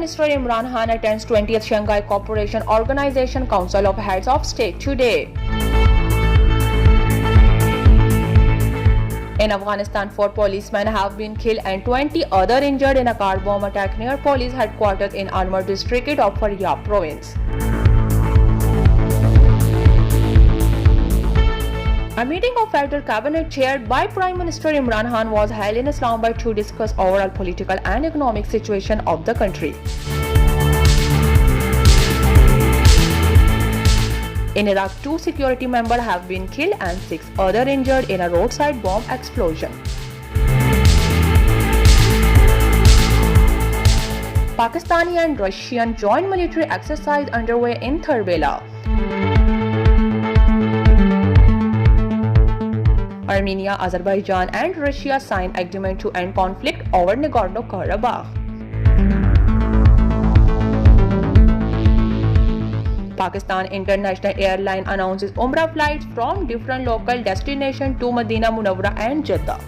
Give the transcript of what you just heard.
Minister Imran Khan attends 20th Shanghai Cooperation Organization Council of Heads of State today. In Afghanistan, 4 policemen have been killed and 20 others injured in a car bomb attack near police headquarters in Almar district of Faryab province. A meeting of Federal Cabinet chaired by Prime Minister Imran Khan was held in Islamabad to discuss overall political and economic situation of the country. In Iraq, 2 security members have been killed and 6 others injured in a roadside bomb explosion. Pakistani and Russian joint military exercise underway in Karbala. Armenia, Azerbaijan and Russia signed agreement to end conflict over Nagorno Karabakh. Pakistan International Airline announces Umra Flights from different local destinations to Medina Munawwara and Jeddah.